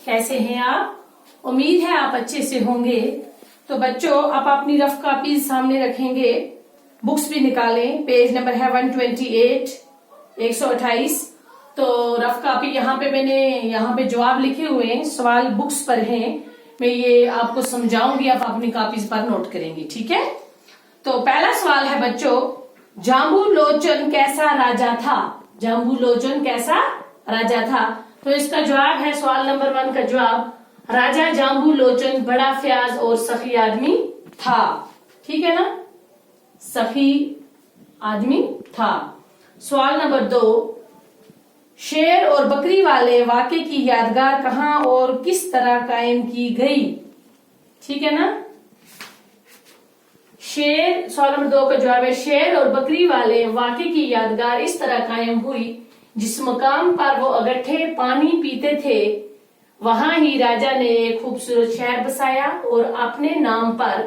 कैसे हैं आप? उम्मीद है आप अच्छे से होंगे। तो बच्चों, आप अपनी रफ कॉपी सामने रखेंगे, बुक्स भी निकालें। पेज नंबर है 128, 128। तो रफ कॉपी यहाँ पे मैंने जवाब लिखे हुए हैं, सवाल बुक्स पर हैं। मैं ये आपको समझाऊंगी, आप अपनी कॉपीज पर नोट करेंगे, ठीक है? तो पहला सवाल है बच्चों, जाम्बू लोचन कैसा राजा था? जाम्बू लोचन कैसा राजा था? तो इसका जवाब है, सवाल नंबर 1 का जवाब, राजा जाम्बू लोचन बड़ा फयाज और सखी आदमी था। ठीक है ना, सखी आदमी था। सवाल नंबर 2, शेर और बकरी वाले वाक़े की यादगार कहाँ और किस तरह कायम की गई? ठीक है ना। सवाल नंबर 2 का जवाब है, शेर और बकरी वाले वाक़े की यादगार इस तरह कायम हुई, जिस मकाम पर वो अगट्ठे पानी पीते थे वहां ही राजा ने एक खूबसूरत शहर बसाया और अपने नाम पर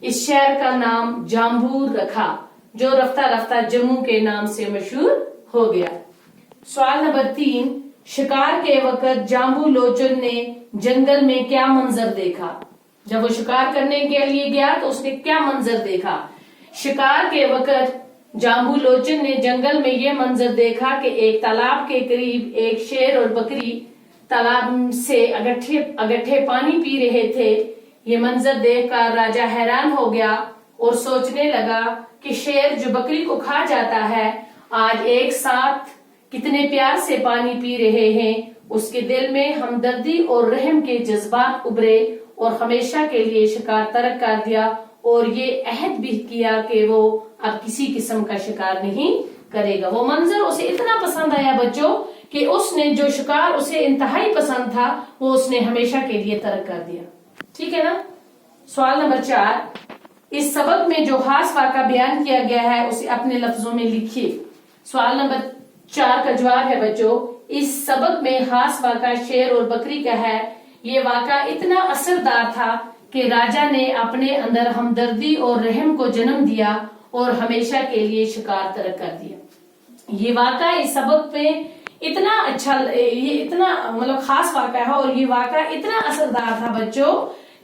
इस शहर का नाम जाम्बूर रखा, जो रफ्ता रफ्ता जम्मू के नाम से मशहूर हो गया। सवाल नंबर 3, शिकार के वक्त जाम्बू लोचन ने जंगल में क्या मंजर देखा? जब वो शिकार करने के लिए गया तो उसने क्या मंजर देखा? शिकार के वक्त जाम्बू लोचन ने जंगल में ये मंजर देखा कि एक तालाब के करीब एक शेर और बकरी तालाब से अगट्ठे पानी पी रहे थे। ये मंजर देखकर राजा हैरान हो गया और सोचने लगा कि शेर जो बकरी को खा जाता है आज एक साथ कितने प्यार से पानी पी रहे हैं। उसके दिल में हमदर्दी और रहम के जज्बात उभरे और हमेशा के लिए शिकार तर्क कर दिया और ये अहद भी किया कि वो अब किसी किस्म का शिकार नहीं करेगा। वो मंजर उसे इतना पसंद आया बच्चों कि उसने जो शिकार उसे इंतहाई पसंद था वो उसने हमेशा के लिए तर्क कर दिया। ठीक है ना। सवाल नंबर 4, इस सबक में जो खास वाक़ा बयान किया गया है उसे अपने लफ्जों में लिखिए। सवाल नंबर 4 का जवाब है बच्चों, इस सबक में खास वाक़ा शेर और बकरी का है। ये वाक़ा इतना असरदार था कि राजा ने अपने अंदर हमदर्दी और रहम को जन्म दिया और हमेशा के लिए शिकार तर्क कर दिया। ये वाक़ा इस सबक में इतना अच्छा, ये इतना मतलब खास वाक़ा है और ये वाक़ा इतना असरदार था बच्चों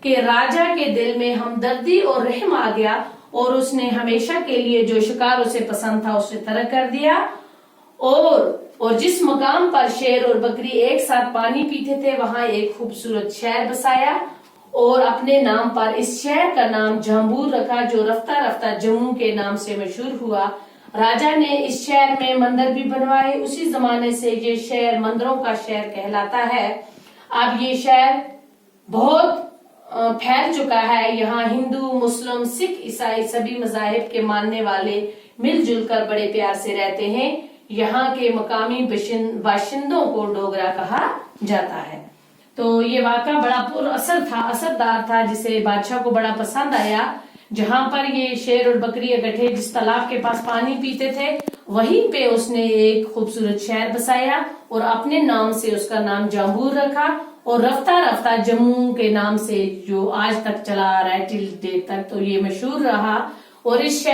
कि राजा के दिल में हमदर्दी और रहम आ गया और उसने हमेशा के लिए जो शिकार उसे पसंद था उसे तर्क कर दिया। और जिस मकाम पर शेर और बकरी एक साथ पानी पीते थे वहां एक खूबसूरत शहर बसाया और अपने नाम पर इस शहर का नाम जाम्बूर रखा, जो रफ्ता रफ्ता जम्मू के नाम से मशहूर हुआ। राजा ने इस शहर में मंदिर भी बनवाए। उसी जमाने से ये शहर मंदिरों का शहर कहलाता है। अब ये शहर बहुत फैल चुका है। यहाँ हिंदू, मुस्लिम, सिख, ईसाई सभी मजाहिब के मानने वाले मिलजुल कर बड़े प्यार से रहते हैं। यहाँ के मकामी बाशिंदों को डोगरा कहा जाता है। तो ये वाक़ा बड़ा असरदार था, जिसे बादशाह को बड़ा पसंद आया। जहां पर ये शेर और बकरी इकट्ठे जिस तालाब के पास पानी पीते थे वहीं पे उसने एक खूबसूरत शहर बसाया और अपने नाम से उसका नाम जाम्बूर रखा और रफ्ता रफ्ता जम्मू के नाम से जो आज तक चला आ रहा है टिल डेट तक, तो ये मशहूर रहा। और उस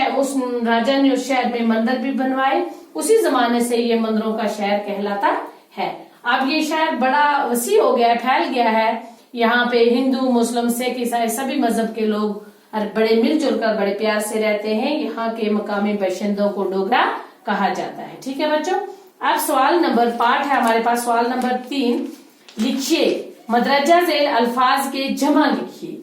राजा ने उस शहर में मंदिर भी बनवाए। उसी जमाने से ये मंदिरों का शहर कहलाता है। अब ये शहर बड़ा वसी हो गया है, फैल गया है। यहाँ पे हिंदू, मुस्लिम, सिख, ईसाई सभी मजहब के लोग बड़े मिलजुल कर बड़े प्यार से रहते हैं। यहाँ के मकामी बाशिंदों को डोगरा कहा जाता है। ठीक है बच्चों। अब सवाल नंबर 5 है हमारे पास। सवाल नंबर 3, लिखिए मदरजा झेल अल्फाज के जमा लिखिए।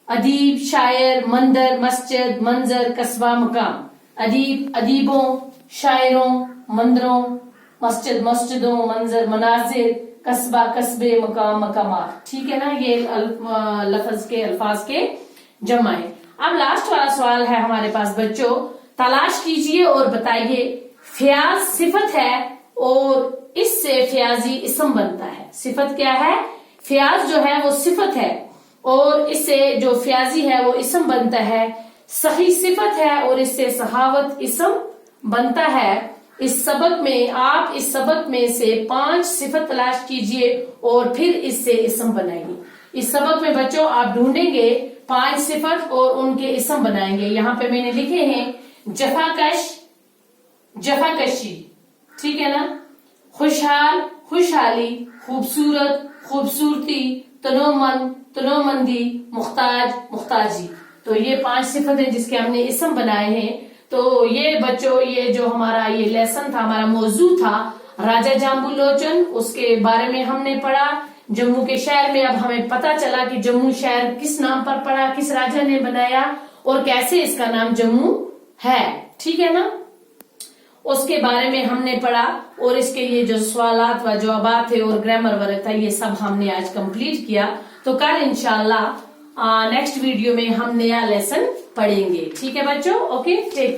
अदीब, शायर, मंदिर, मस्जिद, मंजर, कस्बा, मकाम। अदीब, अदीबों, शायरों, मंदिरों, मस्जिद, मस्जिदों, मंजर, मनाजिर, कस्बा, कस्बे, मकाम, मकामात। ठीक है ना, ये लफ्ज के अल्फाज के जमा है। अब लास्ट वाला सवाल है हमारे पास बच्चों, तलाश कीजिए और बताइए फयाज सिफत है और इससे फयाजी इसम बनता है। सिफत क्या है? फयाज जो है वो सिफत है और इससे जो फयाजी है वो इसम बनता है। सही सिफत है और इससे सहावत इसम बनता है। इस सबक में से 5 सिफत तलाश कीजिए और फिर इससे इसम बनाइए। इस सबक में बच्चों आप ढूंढेंगे 5 सिफत और उनके इसम बनाएंगे। यहाँ पे मैंने लिखे हैं जफाकश, जफाकशी, ठीक है ना, खुशहाल, खुशहाली, खूबसूरत, خوبصورتی، تنومندی، محتاج، محتاجی. تو یہ 5 صفتیں جس کے ہم نے اسم بنائے ہیں. تو یہ بچوں یہ جو ہمارا یہ لیسن تھا، ہمارا موضوع تھا راجہ جامبو لوچن، اس کے بارے میں ہم نے پڑھا. جموں کے شہر میں اب ہمیں پتا چلا کہ جموں شہر کس نام پر پڑا، کس راجہ نے بنایا اور کیسے اس کا نام جموں ہے. ٹھیک ہے نا. اس کے بارے میں ہم نے پڑھا اور اس کے یہ جو سوالات و جوابات تھے اور گرامر ورک تھا یہ سب ہم نے آج کمپلیٹ کیا. تو کل انشاءاللہ نیکسٹ ویڈیو میں ہم نیا لیسن پڑھیں گے. ٹھیک ہے بچوں. Okay, take care.